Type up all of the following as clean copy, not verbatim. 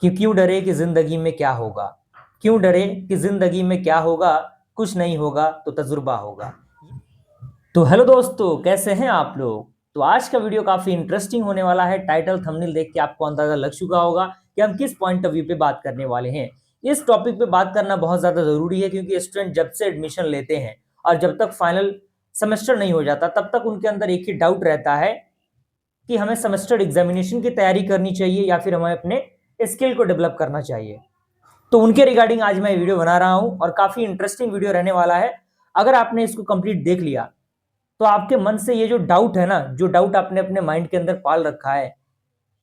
कि क्यों डरे कि जिंदगी में क्या होगा। क्यों डरे कि जिंदगी में क्या होगा, कुछ नहीं होगा तो तजुर्बा होगा। तो हेलो दोस्तों, कैसे हैं आप लोग। तो आज का वीडियो काफी इंटरेस्टिंग होने वाला है। टाइटल थंबनेल देख के आपको अंदाजा लग चुका होगा कि हम किस पॉइंट ऑफ व्यू पे बात करने वाले हैं। इस टॉपिक पे बात करना बहुत ज्यादा जरूरी है, क्योंकि स्टूडेंट जब से एडमिशन लेते हैं और जब तक फाइनल सेमेस्टर नहीं हो जाता तब तक उनके अंदर एक ही डाउट रहता है कि हमें सेमेस्टर एग्जामिनेशन की तैयारी करनी चाहिए या फिर हमें अपने स्किल को डेवलप करना चाहिए। तो उनके रिगार्डिंग आज मैं वीडियो बना रहा हूं और काफी इंटरेस्टिंग वीडियो रहने वाला है। अगर आपने इसको कंप्लीट देख लिया तो आपके मन से ये जो डाउट है ना, जो डाउट आपने अपने माइंड के अंदर पाल रखा है,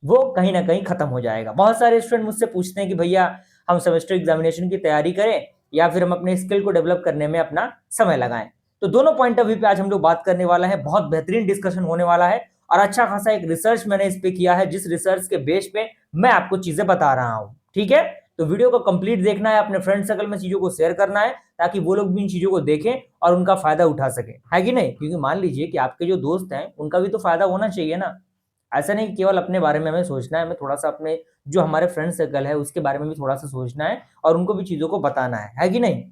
वो कहीं ना कहीं खत्म हो जाएगा। बहुत सारे स्टूडेंट मुझसे पूछते हैं कि भैया हम सेमेस्टर एग्जामिनेशन की तैयारी करें या फिर हम अपने स्किल को डेवलप करने में अपना समय लगाएं। तो दोनों पॉइंट ऑफ व्यू पे आज हम लोग बात करने वाला है। बहुत बेहतरीन डिस्कशन होने वाला है और अच्छा खासा एक रिसर्च मैंने इस पे किया है, जिस रिसर्च के बेस पे मैं आपको चीजें बता रहा हूं। ठीक है, तो वीडियो को कंप्लीट देखना है, अपने फ्रेंड सर्कल में चीजों को शेयर करना है ताकि वो लोग भी इन चीजों को देखें और उनका फायदा उठा सके, है कि नहीं। क्योंकि मान लीजिए कि आपके जो दोस्त हैं उनका भी तो फायदा होना चाहिए ना। ऐसा नहीं केवल अपने बारे में हमें सोचना है, हमें थोड़ा सा अपने जो हमारे फ्रेंड सर्कल है उसके बारे में भी थोड़ा सा सोचना है और उनको भी चीजों को बताना है कि नहीं।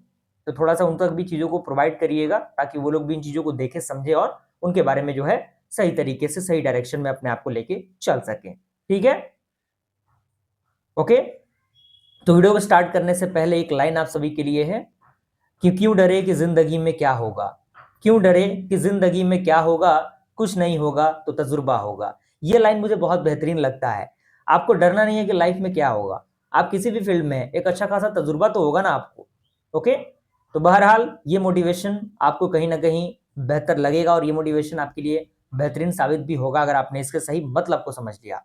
तो थोड़ा सा उन तक भी चीजों को प्रोवाइड करिएगा ताकि वो लोग भी इन चीजों को देखें, समझे और उनके बारे में जो है सही तरीके से सही डायरेक्शन में अपने आप को लेके चल सके। ठीक है, ओके। तो वीडियो को स्टार्ट करने से पहले एक लाइन आप सभी के लिए है कि क्यों डरे कि जिंदगी में क्या होगा। क्यों डरे कि जिंदगी में क्या होगा, कुछ नहीं होगा तो तजुर्बा होगा। ये लाइन मुझे बहुत बेहतरीन लगता है। आपको डरना नहीं है कि लाइफ में क्या होगा। आप किसी भी फील्ड में एक अच्छा खासा तजुर्बा तो होगा ना आपको। ओके, तो बहरहाल ये मोटिवेशन आपको कहीं ना कहीं बेहतर लगेगा और ये मोटिवेशन आपके लिए बेहतरीन साबित भी होगा अगर आपने इसके सही मतलब को समझ लिया।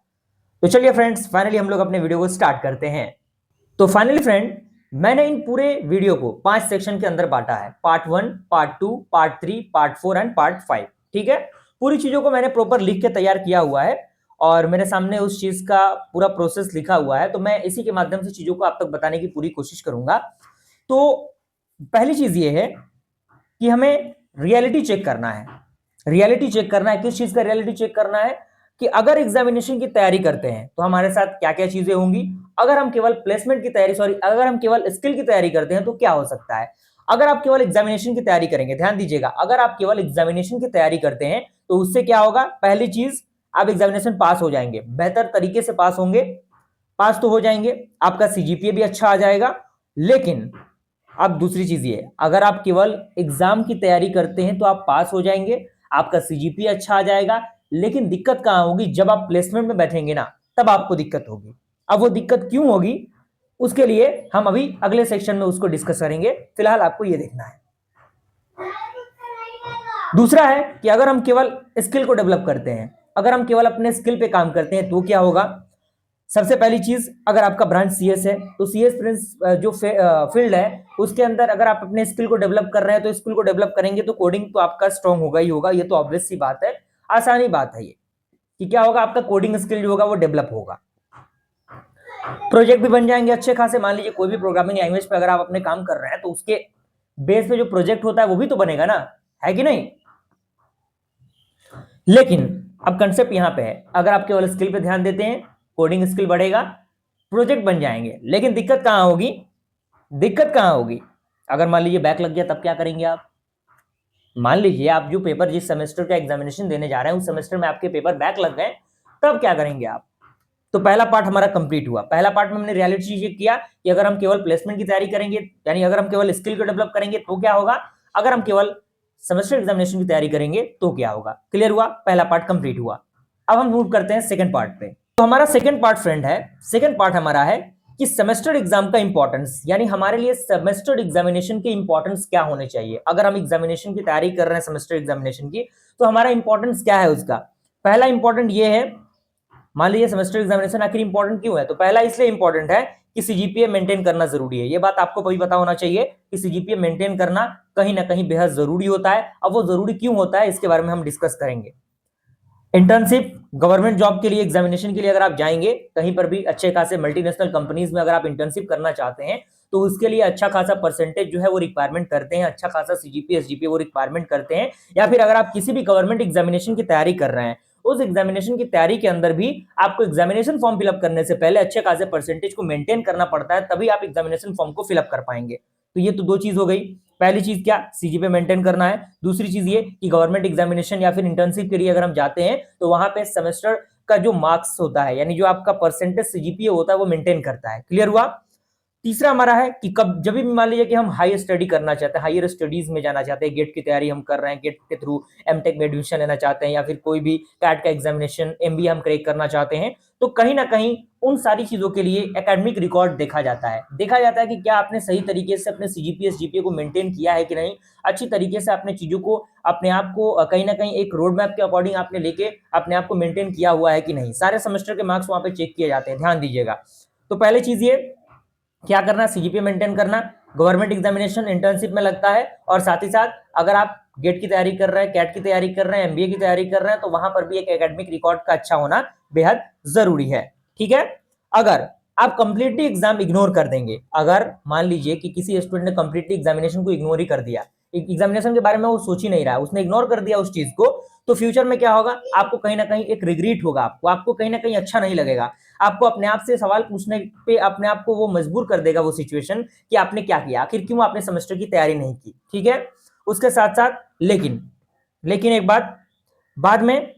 तो चलिए फ्रेंड्स, फाइनली हम लोग अपने वीडियो को स्टार्ट करते हैं। तो फाइनली फ्रेंड, मैंने इन पूरे वीडियो को 5 सेक्शन के अंदर बांटा है। Part 1, part 2, part 3, part 4 and part 5। ठीक है, पूरी चीजों को मैंने प्रॉपर लिख के तैयार किया हुआ है और मेरे सामने उस चीज का पूरा प्रोसेस लिखा हुआ है। तो मैं इसी के माध्यम से चीजों को आप तक बताने की पूरी कोशिश करूंगा। तो पहली चीज ये है कि हमें रियलिटी चेक करना है। रियलिटी चेक करना है, किस चीज का रियलिटी चेक करना है कि अगर एग्जामिनेशन की तैयारी करते हैं तो हमारे साथ क्या क्या चीजें होंगी। अगर हम केवल प्लेसमेंट की तैयारी अगर हम केवल स्किल की तैयारी करते हैं तो क्या हो सकता है। अगर आप केवल एग्जामिनेशन की तैयारी करेंगे, ध्यान दीजिएगा, अगर आप केवल एग्जामिनेशन की तैयारी करते हैं तो उससे क्या होगा। पहली चीज, आप एग्जामिनेशन पास हो जाएंगे, बेहतर तरीके से पास होंगे। पास तो हो जाएंगे, आपका सीजीपीए भी अच्छा आ जाएगा। लेकिन अब दूसरी चीज ये, अगर आप केवल एग्जाम की तैयारी करते हैं तो आप पास हो जाएंगे, आपका सीजीपीए अच्छा आ जाएगा। लेकिन दिक्कत कहां होगी, जब आप प्लेसमेंट में बैठेंगे ना, तब आपको दिक्कत होगी। अब वो दिक्कत क्यों होगी, उसके लिए हम अभी अगले सेक्शन में उसको डिस्कस करेंगे। फिलहाल आपको ये देखना है। दूसरा है कि अगर हम केवल स्किल को डेवलप करते हैं, अगर हम केवल अपने स्किल पे काम करते हैं तो क्या होगा। सबसे पहली चीज, अगर आपका ब्रांच सीएस है तो सीएस जो फील्ड है उसके अंदर अगर आप अपने स्किल को डेवलप कर रहे हैं तो स्किल को डेवलप करेंगे तो कोडिंग तो आपका स्ट्रांग होगा ही होगा। ये तो ऑब्वियस सी बात है, आसानी बात है ये कि क्या होगा, आपका कोडिंग स्किल जो होगा वो डेवलप होगा। प्रोजेक्ट भी बन जाएंगे अच्छे खासे। मान लीजिए कोई भी प्रोग्रामिंग लैंग्वेज पे अगर आप अपने काम कर रहे हैं तो उसके बेस पे जो प्रोजेक्ट होता है वो भी तो बनेगा ना, है कि नहीं। लेकिन अब कंसेप्ट यहां पे है, अगर आप केवल स्किल पे ध्यान देते हैं, कोडिंग स्किल बढ़ेगा, प्रोजेक्ट बन जाएंगे। लेकिन दिक्कत कहां होगी, दिक्कत कहां होगी, अगर मान लीजिए बैक लग गया तब क्या करेंगे आप। मान लीजिए आप जो पेपर जिस सेमेस्टर का एग्जामिनेशन देने जा रहे हैं उस सेमेस्टर में आपके पेपर बैक लग गए, तब क्या करेंगे आप। तो पहला पार्ट हमारा कंप्लीट हुआ। पहला पार्ट में हमने रियलिटी चेक किया कि अगर हम केवल प्लेसमेंट की तैयारी करेंगे, यानी अगर हम केवल स्किल को डेवलप करेंगे तो क्या होगा, अगर हम केवल सेमेस्टर एग्जामिनेशन की तैयारी करेंगे तो क्या होगा। क्लियर हुआ, पहला पार्ट कंप्लीट हुआ। अब हम मूव करते हैं सेकंड पार्ट पे। तो हमारा सेकंड पार्ट फ्रेंड है, सेकंड पार्ट हमारा है कि सेमेस्टर एग्जाम का इंपॉर्टेंस, यानी हमारे लिए सेमेस्टर एग्जामिनेशन के इंपॉर्टेंस क्या होने चाहिए। अगर हम एग्जामिनेशन की तैयारी कर रहे हैं सेमेस्टर एग्जामिनेशन की, तो हमारा इंपॉर्टेंस क्या है उसका। पहला इंपॉर्टेंट ये है, मान लीजिए सेमेस्टर एग्जामिनेशन आखिर इंपॉर्टेंट क्यों है, तो पहला इसलिए इंपॉर्टेंट है कि सीजीपीए मेंटेन करना जरूरी है। ये बात आपको भी पता होना चाहिए कि सीजीपीए मेंटेन करना कहीं ना कहीं बेहद जरूरी होता है। अब वो जरूरी क्यों होता है इसके बारे में हम डिस्कस करेंगे। इंटर्नशिप, गवर्नमेंट जॉब के लिए, एग्जामिनेशन के लिए अगर आप जाएंगे कहीं पर भी अच्छे खासे मल्टीनेशनल कंपनीज में अगर आप इंटर्नशिप करना चाहते हैं तो उसके लिए अच्छा खासा परसेंटेज जो है वो रिक्वायरमेंट करते हैं, अच्छा खासा सीजीपीए एसजीपीए वो रिक्वायरमेंट करते हैं। या फिर अगर आप किसी भी गवर्नमेंट एग्जामिनेशन की तैयारी कर रहे हैं उस एग्जामिनेशन की तैयारी के अंदर भी आपको एग्जामिनेशन फॉर्म फिलअप करने से पहले अच्छे खासे परसेंटेज को मेंटेन करना पड़ता है, तभी आप एग्जामिनेशन फॉर्म को फिलअप कर पाएंगे। तो ये तो दो चीज हो गई। पहली चीज क्या, सीजीपीए मेंटेन करना है। दूसरी चीज ये कि गवर्नमेंट एग्जामिनेशन या फिर इंटर्नशिप के लिए अगर हम जाते हैं तो वहां पे सेमेस्टर का जो मार्क्स होता है, यानी जो आपका परसेंटेज सीजीपीए होता है, वो मेंटेन करता है। क्लियर हुआ। तीसरा हमारा है कि कब जब भी मान लीजिए कि हम हाई स्टडी करना चाहते हैं, हायर स्टडीज में जाना चाहते हैं, गेट की तैयारी हम कर रहे हैं, गेट के थ्रू एमटेक में एडमिशन लेना चाहते हैं, या फिर कोई भी कैट का एग्जामिनेशन एमबीए हम क्रैक करना चाहते हैं, तो कहीं ना कहीं उन सारी चीजों के लिए एकेडमिक रिकॉर्ड देखा जाता है। देखा जाता है कि क्या आपने सही तरीके से अपने सीजीपीए जीपीए को मेंटेन किया है कि नहीं, अच्छी तरीके से अपने चीजों को, अपने आप को कहीं ना कहीं एक रोड मैप के अकॉर्डिंग आपने लेके अपने आप को मेंटेन किया हुआ है कि नहीं। सारे सेमेस्टर के मार्क्स वहां पे चेक किए जाते हैं, ध्यान दीजिएगा। तो पहली चीज ये क्या करना, सीजीपीए मेंटेन करना, गवर्नमेंट एग्जामिनेशन इंटर्नशिप में लगता है, और साथ ही साथ अगर आप गेट की तैयारी कर रहे हैं, कैट की तैयारी कर रहे हैं, एमबीए की तैयारी कर रहे हैं, तो वहां पर भी एक एकेडमिक रिकॉर्ड का अच्छा होना बेहद जरूरी है। ठीक है। अगर आप कंप्लीटली एग्जाम इग्नोर कर देंगे, अगर मान लीजिए कि किसी स्टूडेंट ने कंप्लीटली एग्जामिनेशन को इग्नोर ही कर दिया, एग्जामिनेशन के बारे में वो सोच ही नहीं रहा है, उसने इग्नोर कर दिया उस चीज को, तो फ्यूचर में क्या होगा, आपको कहीं ना कहीं एक रिग्रेट होगा, आपको कहीं ना कहीं अच्छा नहीं लगेगा। आपको अपने आप से सवाल पूछने पे अपने आप को वो मजबूर कर देगा वो सिचुएशन कि आपने क्या किया, आखिर क्यों आपने सेमेस्टर की तैयारी नहीं की। ठीक है। उसके साथ साथ लेकिन एक बात, बाद में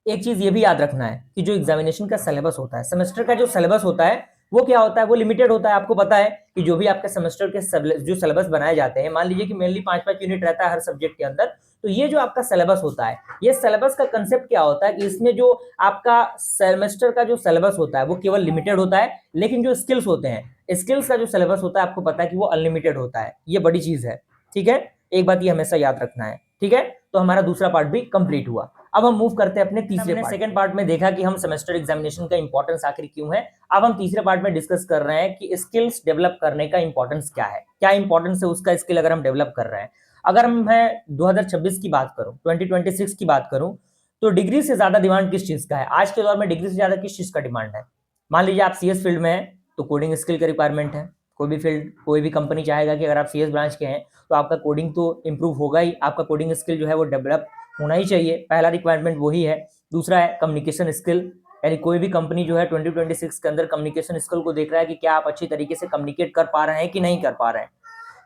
एक चीज ये भी याद रखना है कि जो एग्जामिनेशन का सिलेबस होता है, सेमेस्टर का जो सिलेबस होता है, वो क्या होता है, वो लिमिटेड होता है। आपको पता है कि जो भी आपके सेमेस्टर के जो सिलेबस बनाए जाते हैं, मान लीजिए कि मेनली 5-5 यूनिट रहता है हर सब्जेक्ट के अंदर, तो ये जो आपका सिलेबस होता है, ये सिलेबस का कंसेप्ट क्या होता है कि इसमें जो आपका सेमेस्टर का जो सिलेबस होता है वो केवल लिमिटेड होता है, लेकिन जो स्किल्स होते हैं, स्किल्स का जो सिलेबस होता है आपको पता है कि वो अनलिमिटेड होता है। ये बड़ी चीज है। ठीक है, एक बात ये हमेशा याद रखना है। ठीक है, तो हमारा दूसरा पार्ट भी कंप्लीट हुआ। अब हम मूव करते हैं अपने तीसरे पार्ट। सेकंड पार्ट में देखा कि हम सेमेस्टर एग्जामिनेशन का इंपॉर्टेंस आखिर क्यों है। अब हम तीसरे पार्ट में डिस्कस कर रहे हैं कि स्किल्स डेवलप करने का इंपॉर्टेंस क्या है, क्या इंपॉर्टेंस है उसका स्किल अगर हम डेवलप कर रहे हैं। अगर मैं 2026 की बात करूं, 2026 की बात करूं, तो डिग्री से ज्यादा डिमांड किस चीज का है आज के दौर में, डिग्री से ज्यादा किस चीज का डिमांड है। मान लीजिए आप सीएस फील्ड में हैं तो कोडिंग स्किल का रिक्वायरमेंट है। कोई भी फील्ड, कोई भी कंपनी चाहेगा कि अगर आप सीएस ब्रांच के हैं तो आपका कोडिंग तो इंप्रूव होगा ही, आपका कोडिंग स्किल जो है वो डेवलप होना ही चाहिए, पहला रिक्वायरमेंट वही है। दूसरा है कम्युनिकेशन स्किल, यानी कोई भी कंपनी जो है 2026 के अंदर कम्युनिकेशन स्किल को देख रहा है कि क्या आप अच्छी तरीके से कम्युनिकेट कर पा रहे हैं कि नहीं कर पा रहे हैं।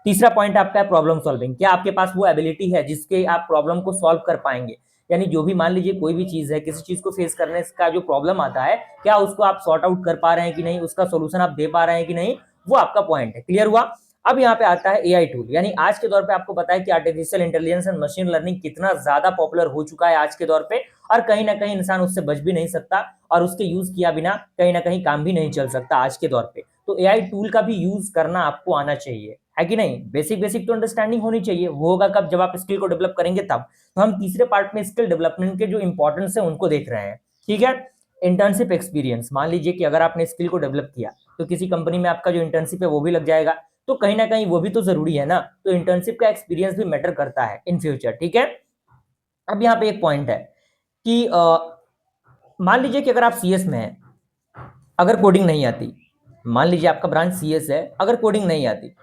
तीसरा पॉइंट आपका है प्रॉब्लम सॉल्विंग, क्या आपके पास वो एबिलिटी है जिसके आप प्रॉब्लम को सॉल्व कर पाएंगे, यानी जो भी मान लीजिए कोई भी चीज है, किसी चीज को फेस करने का जो प्रॉब्लम आता है, क्या उसको आप सॉर्ट आउट कर पा रहे हैं कि नहीं, उसका सोल्यूशन आप दे पा रहे हैं कि नहीं, वो आपका पॉइंट है। क्लियर हुआ। अब यहाँ पे आता है एआई टूल, यानी आज के दौर पे आपको पता है कि artificial intelligence and machine learning कितना ज्यादा पॉपुलर हो चुका है आज के दौर पे, और कहीं ना कहीं इंसान उससे बच भी नहीं सकता, और उसके यूज किया बिना कहीं ना कहीं काम भी नहीं चल सकता आज के दौर पे। तो एआई टूल का भी यूज करना आपको आना चाहिए, है कि नहीं। बेसिक बेसिक तो अंडरस्टैंडिंग होनी चाहिए, वो होगा कब, जब आप स्किल को डेवलप करेंगे तब। तो हम तीसरे पार्ट में स्किल डेवलपमेंट के जो इंपॉर्टेंस है उनको देख रहे हैं। ठीक है। इंटर्नशिप एक्सपीरियंस, मान लीजिए कि अगर आपने स्किल को डेवलप किया तो किसी कंपनी में आपका जो इंटर्नशिप है वो भी लग जाएगा, तो कहीं ना कहीं वो भी तो जरूरी है ना। तो इंटर्नशिप का एक्सपीरियंस भी मैटर करता है इन फ्यूचर। ठीक है। अब यहाँ पे एक पॉइंट है कि मान लीजिए कि अगर आप सीएस में हैं, अगर कोडिंग नहीं आती, मान लीजिए आपका ब्रांच सीएस है, अगर कोडिंग नहीं आती,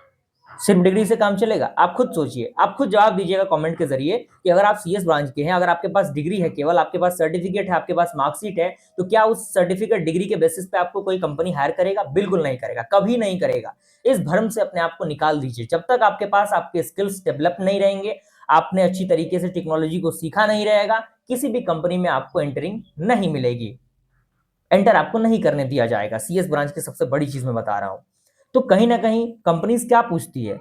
सिर्फ डिग्री से काम चलेगा? आप खुद सोचिए, आप खुद जवाब दीजिएगा कमेंट के जरिए कि अगर आप सीएस ब्रांच के हैं, अगर आपके पास डिग्री है, केवल आपके पास सर्टिफिकेट है, आपके पास मार्कशीट है, तो क्या उस सर्टिफिकेट डिग्री के बेसिस पे आपको कोई कंपनी हायर करेगा? बिल्कुल नहीं करेगा, कभी नहीं करेगा। इस भ्रम से अपने आप को निकाल दीजिए। जब तक आपके पास आपके स्किल्स डेवलप नहीं रहेंगे, आपने अच्छी तरीके से टेक्नोलॉजी को सीखा नहीं रहेगा, किसी भी कंपनी में आपको एंटरिंग नहीं मिलेगी, एंटर आपको नहीं करने दिया जाएगा। सीएस ब्रांच की सबसे बड़ी चीज मैं बता रहा हूं। तो कहीं ना कहीं कंपनीज क्या पूछती है,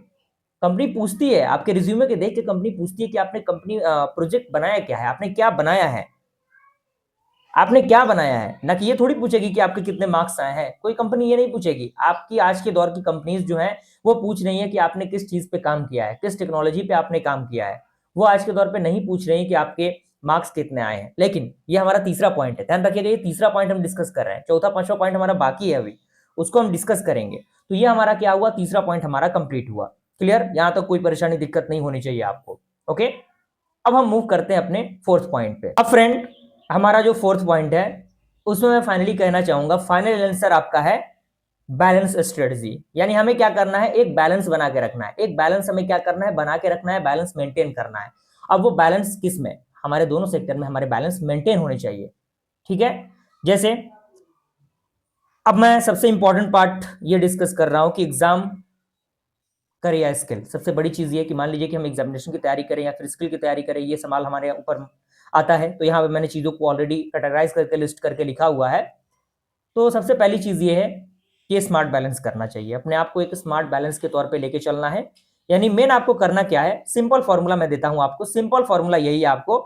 कंपनी पूछती है आपके रिज्यूमे के देख के, कंपनी पूछती है कि आपने कंपनी प्रोजेक्ट बनाया क्या है, आपने क्या बनाया है, आपने क्या बनाया है, ना कि ये थोड़ी पूछेगी कि आपके कितने मार्क्स आए हैं। कोई कंपनी ये नहीं पूछेगी। आपकी आज के दौर की कंपनीज जो हैं वो पूछ रही है कि आपने किस चीज पे काम किया है, किस टेक्नोलॉजी पे आपने काम किया है। वो आज के दौर पे नहीं पूछ रही कि आपके मार्क्स कितने आए हैं। लेकिन ये हमारा तीसरा पॉइंट है, ध्यान रखिएगा, ये तीसरा पॉइंट हम डिस्कस कर रहे हैं। चौथा पांचवा पॉइंट हमारा बाकी है, अभी उसको हम डिस्कस करेंगे। तो ये हमारा क्या हुआ, तीसरा पॉइंट हमारा कंप्लीट हुआ। क्लियर, यहां तक कोई परेशानी दिक्कत नहीं होनी चाहिए आपको। ओके। अब हम मूव करते हैं अपने फोर्थ पॉइंट पे। अब फ्रेंड, हमारा जो फोर्थ पॉइंट है उसमें मैं फाइनली कहना चाहूंगा, फाइनल आंसर आपका है बैलेंस स्ट्रेटजी। यानी हमें क्या करना है, एक बैलेंस बना के रखना है। एक बैलेंस हमें क्या करना है, बना के रखना है, बैलेंस मेंटेन करना है। अब वो बैलेंस किस में, हमारे दोनों सेक्टर में हमारे बैलेंस मेंटेन होने चाहिए। ठीक है, जैसे अब मैं सबसे इंपॉर्टेंट पार्ट ये डिस्कस कर रहा हूं कि एग्जाम करें या स्किल। सबसे बड़ी चीज ये कि मान लीजिए कि हम एग्जामिनेशन की तैयारी करें या फिर स्किल की तैयारी करें, ये सवाल हमारे ऊपर आता है। तो यहाँ पे मैंने चीजों को ऑलरेडी कैटेगराइज करके लिस्ट करके लिखा हुआ है। तो सबसे पहली चीज ये है कि स्मार्ट बैलेंस करना चाहिए, अपने आप को एक स्मार्ट बैलेंस के तौर पे लेके चलना है। यानी मेन आपको करना क्या है, सिंपल फॉर्मूला मैं देता हूं आपको। सिंपल फॉर्मूला यही है आपको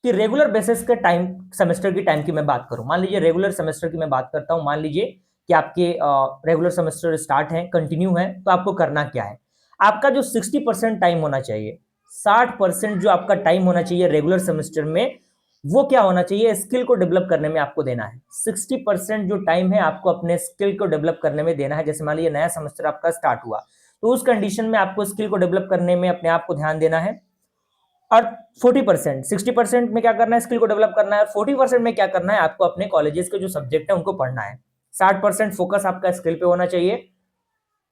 कि रेगुलर बेसिस के टाइम, सेमेस्टर की टाइम की मैं बात करूं, मान लीजिए रेगुलर सेमेस्टर की मैं बात करता हूं, मान लीजिए कि आपके रेगुलर सेमेस्टर स्टार्ट है, कंटिन्यू है, तो आपको करना क्या है, आपका जो 60% टाइम होना चाहिए, 60% जो आपका टाइम होना चाहिए रेगुलर सेमेस्टर में, वो क्या होना चाहिए, स्किल को डेवलप करने में आपको देना है। 60% जो टाइम है आपको अपने स्किल को डेवलप करने में देना है। जैसे मान लीजिए नया सेमेस्टर आपका स्टार्ट हुआ, तो उस कंडीशन में आपको स्किल को डेवलप करने में अपने आप को ध्यान देना है। और 40%, 60% में क्या करना है, स्किल को डेवलप करना है, और 40% में क्या करना है, आपको अपने कॉलेजेस के जो सब्जेक्ट है उनको पढ़ना है। 60% फोकस आपका स्किल पे होना चाहिए,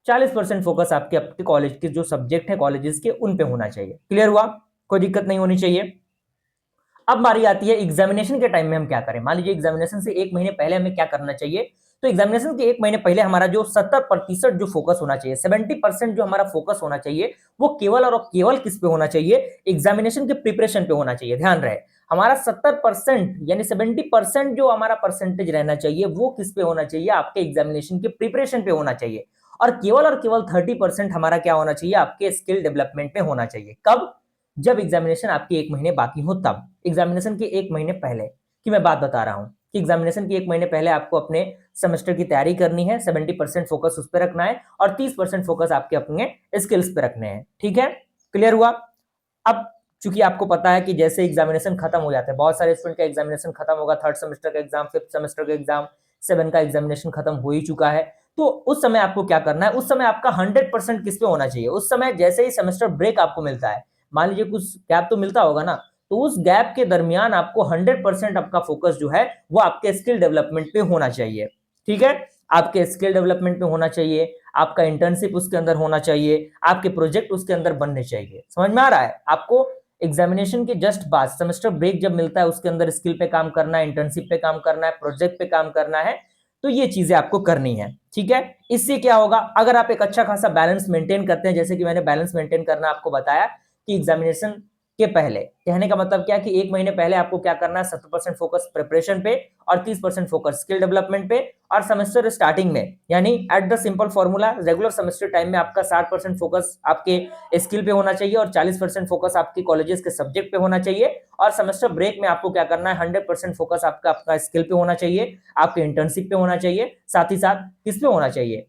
40% फोकस आपके अपने कॉलेज के जो सब्जेक्ट है कॉलेजेस के उन पे होना चाहिए। क्लियर हुआ, कोई दिक्कत नहीं होनी चाहिए। अब बारी आती है एग्जामिनेशन के टाइम में हम क्या करें। मान लीजिए एग्जामिनेशन से 1 महीने पहले हमें क्या करना चाहिए, तो एग्जामिनेशन के 1 महीने पहले हमारा जो 70% जो फोकस होना चाहिए, 70% जो हमारा फोकस होना चाहिए, वो केवल और केवल किस पे होना चाहिए, एग्जामिनेशन के प्रिपरेशन पे होना चाहिए। ध्यान रहे, हमारा 70% यानी 70% जो हमारा परसेंटेज रहना चाहिए वो किस पे होना चाहिए, आपके एग्जामिनेशन के प्रिपरेशन पे होना चाहिए। और केवल 30% हमारा क्या होना चाहिए, आपके स्किल डेवलपमेंट पे होना चाहिए। कब, जब एग्जामिनेशन आपके 1 महीने बाकी हो तब। एग्जामिनेशन के 1 महीने पहले की मैं बात बता रहा हूं कि एग्जामिनेशन के 1 महीने पहले आपको अपने सेमेस्टर की तैयारी करनी है, 70% फोकस उस पर रखना है और 30% फोकस आपके अपने स्किल्स पे रखने हैं। ठीक है, क्लियर हुआ। अब चूंकि आपको पता है कि जैसे एग्जामिनेशन खत्म हो जाता है, बहुत सारे स्टूडेंट का एग्जामिनेशन खत्म होगा, 3rd सेमेस्टर का एग्जाम, 5th सेमेस्टर का एग्जाम, 7 का एग्जामिनेशन खत्म हो ही चुका है। तो उस समय आपको क्या करना है, उस समय आपका 100% किस पे होना चाहिए, उस समय जैसे ही सेमेस्टर ब्रेक आपको मिलता है, मान लीजिए कुछ गैप तो मिलता होगा ना, तो उस गैप के दरमियान आपको 100% आपका फोकस जो है वो आपके स्किल डेवलपमेंट पे होना चाहिए। ठीक है, आपके स्किल डेवलपमेंट पे होना चाहिए, आपका इंटर्नशिप उसके अंदर होना चाहिए, आपके प्रोजेक्ट उसके अंदर बनने चाहिए। समझ में आ रहा है आपको, एग्जामिनेशन के जस्ट बाद सेमेस्टर ब्रेक जब मिलता है उसके अंदर स्किल पे काम करना है, इंटर्नशिप पे काम करना है, प्रोजेक्ट पे काम करना है, तो ये चीजें आपको करनी है। ठीक है, इससे क्या होगा, अगर आप एक अच्छा खासा बैलेंस मेंटेन करते हैं, जैसे कि मैंने बैलेंस मेंटेन करना आपको बताया कि एग्जामिनेशन के पहले, कहने का मतलब क्या है कि 1 महीने पहले आपको क्या करना है, 70% फोकस प्रिपरेशन पे और 30% फोकस स्किल डेवलपमेंट पे। और सेमेस्टर स्टार्टिंग में यानी at the simple formula, regular semester time में आपका 60% फोकस आपके स्किल पे होना चाहिए और 40% फोकस आपके कॉलेजेस के सब्जेक्ट पे होना चाहिए। और सेमेस्टर ब्रेक में आपको क्या करना है, 100% फोकस आपका स्किल पे होना चाहिए, आपके इंटर्नशिप पे होना चाहिए, साथ ही साथ किस पे होना चाहिए,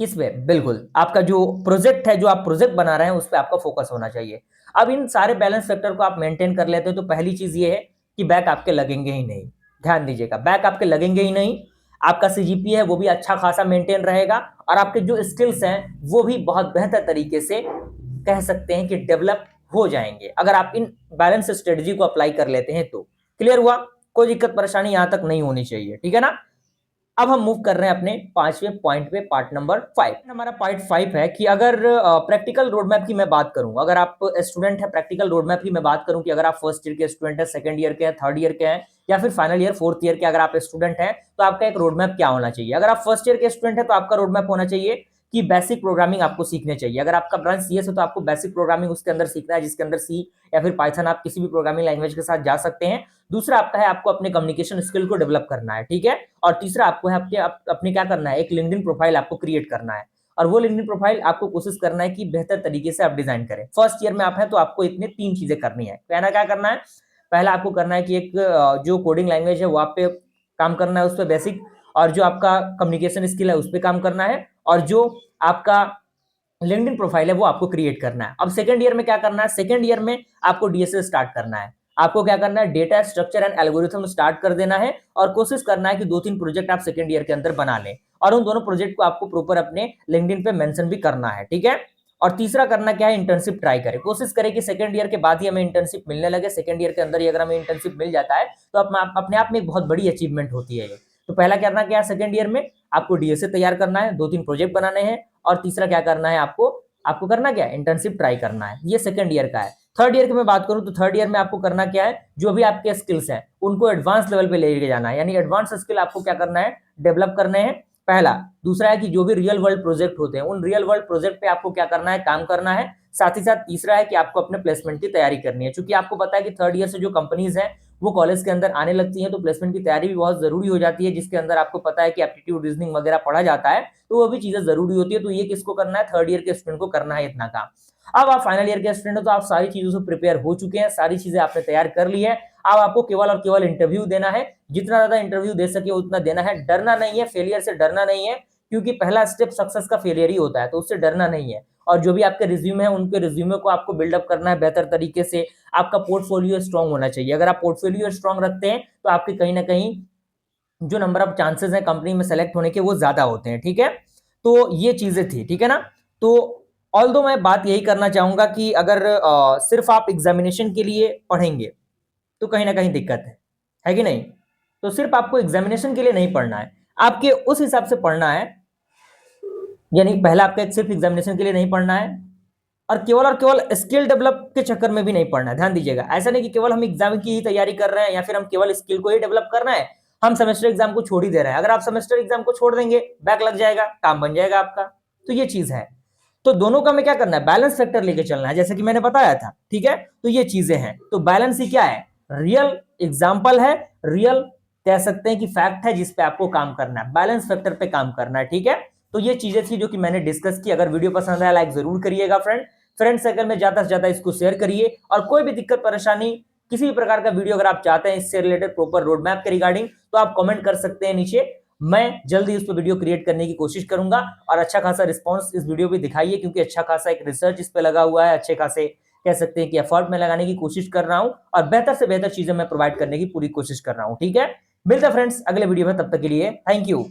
किस पे, बिल्कुल आपका जो प्रोजेक्ट है, जो आप प्रोजेक्ट बना रहे हैं उस पे आपका फोकस होना चाहिए। अब इन सारे बैलेंस फैक्टर को आप मेंटेन कर लेते हो तो पहली चीज ये है कि बैक आपके लगेंगे ही नहीं। ध्यान दीजिएगा, बैक आपके लगेंगे ही नहीं, आपका सीजीपी है वो भी अच्छा खासा मेंटेन रहेगा और आपके जो स्किल्स हैं वो भी बहुत बेहतर तरीके से कह सकते हैं कि डेवलप हो जाएंगे अगर आप इन बैलेंस स्ट्रेटजी को अप्लाई कर लेते हैं तो। क्लियर हुआ, कोई दिक्कत परेशानी यहां तक नहीं होनी चाहिए। ठीक है ना, अब हम मूव कर रहे हैं अपने 5वें पॉइंट पे, पार्ट नंबर 5। हमारा पार्ट 5 है कि अगर प्रैक्टिकल रोड मैप की मैं बात करूं, अगर आप स्टूडेंट है, प्रैक्टिकल रोड मैप की मैं बात करूं कि अगर आप फर्स्ट ईयर के स्टूडेंट है, सेकंड ईयर के हैं, थर्ड ईयर के हैं या फिर फाइनल ईयर, फोर्थ ईयर के अगर आप स्टूडेंट हैं, तो आपका एक रोड मैप क्या होना चाहिए। अगर आप फर्स्ट ईयर के स्टूडेंट है तो आपका रोड मैप होना चाहिए कि बेसिक प्रोग्रामिंग आपको सीखने चाहिए। अगर आपका ब्रांच सीएस है तो आपको बेसिक प्रोग्रामिंग उसके अंदर सीखना है, जिसके अंदर सी या फिर पाइथन, आप किसी भी प्रोग्रामिंग लैंग्वेज के साथ जा सकते हैं। दूसरा आपका है, आपको अपने कम्युनिकेशन स्किल को डेवलप करना है। ठीक है, और तीसरा आपको है अपने क्या करना है, एक लिंक्डइन प्रोफाइल आपको क्रिएट करना है और वो लिंक्डइन प्रोफाइल आपको कोशिश करना है कि बेहतर तरीके से आप डिजाइन करें। फर्स्ट ईयर में आप हैं तो आपको इतने 3 चीजें करनी है। पहला क्या करना है, पहला आपको करना है कि एक जो कोडिंग लैंग्वेज है वो आप पे काम करना है, उस पर बेसिक, और जो आपका कम्युनिकेशन स्किल है उस पर काम करना है, और जो आपका लिंक्डइन प्रोफाइल है वो आपको क्रिएट करना है। अब सेकंड ईयर में क्या करना है, सेकंड ईयर में आपको डीएसए स्टार्ट करना है। आपको क्या करना है, data structure and algorithm start कर देना है और कोशिश करना है कि 2-3 प्रोजेक्ट आप सेकंड ईयर के अंदर बना लें और उन दोनों प्रोजेक्ट को आपको प्रॉपर अपने लिंक्डइन पे मेंशन भी करना है। ठीक है, और तीसरा करना क्या है, इंटर्नशिप ट्राई करें, कोशिश करें कि सेकंड ईयर के बाद ही हमें इंटर्नशिप मिलने लगे। सेकंड ईयर के अंदर ही अगर हमें इंटर्नशिप मिल जाता है तो अपने आप में एक बहुत बड़ी अचीवमेंट होती है ये। तो पहला करना क्या है, सेकंड ईयर में आपको डीएसए तैयार करना है, 2-3 प्रोजेक्ट बनाने हैं, और तीसरा क्या करना है, आपको आपको करना क्या है, इंटर्नशिप ट्राई करना है। ये सेकंड ईयर का है। थर्ड ईयर की मैं बात करूं तो थर्ड ईयर में आपको करना क्या है, जो भी आपके स्किल्स हैं उनको एडवांस लेवल पे लेके जाना है, यानी एडवांस स्किल आपको क्या करना है, डेवलप करने हैं, पहला। दूसरा है कि जो भी रियल वर्ल्ड प्रोजेक्ट होते हैं उन रियल वर्ल्ड प्रोजेक्ट पे आपको क्या करना है, काम करना है। साथ ही साथ तीसरा है कि आपको अपने प्लेसमेंट की तैयारी करनी है, क्योंकि आपको पता है कि थर्ड ईयर से जो कंपनीज हैं वो कॉलेज के अंदर आने लगती हैं, तो प्लेसमेंट की तैयारी भी बहुत जरूरी हो जाती है, जिसके अंदर आपको पता है कि एप्टीट्यूड रीजनिंग वगैरह पढ़ा जाता है, तो वो भी चीजें जरूरी होती है। तो ये किसको करना है, थर्ड ईयर के स्टूडेंट को करना है इतना काम। अब आप फाइनल ईयर के स्टूडेंट हो तो आप सारी चीजों से प्रिपेयर हो चुके हैं, सारी चीजें आपने तैयार कर ली है। अब आपको केवल और केवल इंटरव्यू देना है, जितना ज्यादा इंटरव्यू दे सके उतना देना है। डरना नहीं है, फेलियर से डरना नहीं है, क्योंकि पहला स्टेप सक्सेस का फेलियर ही होता है, तो उससे डरना नहीं है। और जो भी आपके रिज्यूमे है उनके रिज्यूमे को आपको बिल्डअप करना है बेहतर तरीके से। आपका पोर्टफोलियो स्ट्रांग होना चाहिए। अगर आप पोर्टफोलियो स्ट्रांग रखते हैं तो आपके कहीं ना कहीं जो नंबर ऑफ चांसेस हैं कंपनी में सेलेक्ट होने के वो ज्यादा होते हैं, ठीक है। तो ये चीजें थी, ठीक है ना। तो ऑल्दो मैं बात यही करना चाहूंगा कि अगर सिर्फ आप एग्जामिनेशन के लिए पढ़ेंगे तो कहीं ना कहीं दिक्कत है कि नहीं। तो सिर्फ आपको एग्जामिनेशन के लिए नहीं पढ़ना है, आपके उस हिसाब से पढ़ना है। यानी पहला आपका सिर्फ एग्जामिनेशन के लिए नहीं पढ़ना है, और केवल स्किल डेवलप के चक्कर में भी नहीं पढ़ना है। ध्यान दीजिएगा, ऐसा नहीं कि केवल हम एग्जाम की ही तैयारी कर रहे हैं या फिर हम केवल स्किल को ही डेवलप करना है, हम सेमेस्टर एग्जाम को छोड़ ही दे रहे हैं। अगर आप सेमेस्टर एग्जाम को छोड़ देंगे, बैक लग जाएगा, काम बन जाएगा आपका। तो ये चीज है। तो दोनों का में क्या करना है, बैलेंस फैक्टर लेके चलना है, जैसे कि मैंने बताया था, ठीक है। तो ये चीजें हैं। तो बैलेंस ही क्या है, रियल एग्जाम्पल है, रियल कह सकते हैं कि फैक्ट है जिसपे आपको काम करना है, बैलेंस फैक्टर पे काम करना है, ठीक है। तो ये चीजें थी जो कि मैंने डिस्कस की। अगर वीडियो पसंद आया लाइक जरूर करिएगा फ्रेंड सर्कल में ज्यादा से ज्यादा इसको शेयर करिए। और कोई भी दिक्कत परेशानी, किसी भी प्रकार का वीडियो अगर आप चाहते हैं इससे रिलेटेड प्रॉपर रोड मैप के रिगार्डिंग, तो आप कमेंट कर सकते हैं नीचे। मैं जल्दी इस पर वीडियो क्रिएट करने की कोशिश करूंगा। और अच्छा खासा रिस्पांस इस वीडियो पे दिखाइए, क्योंकि अच्छा खासा एक रिसर्च इस पे लगा हुआ है, अच्छे खासे कह सकते हैं कि एफर्ट में लगाने की कोशिश कर रहा हूं, और बेहतर से बेहतर चीजें मैं प्रोवाइड करने की पूरी कोशिश कर रहा हूं, ठीक है। मिलते हैं फ्रेंड्स अगले वीडियो में, तब तक के लिए थैंक यू।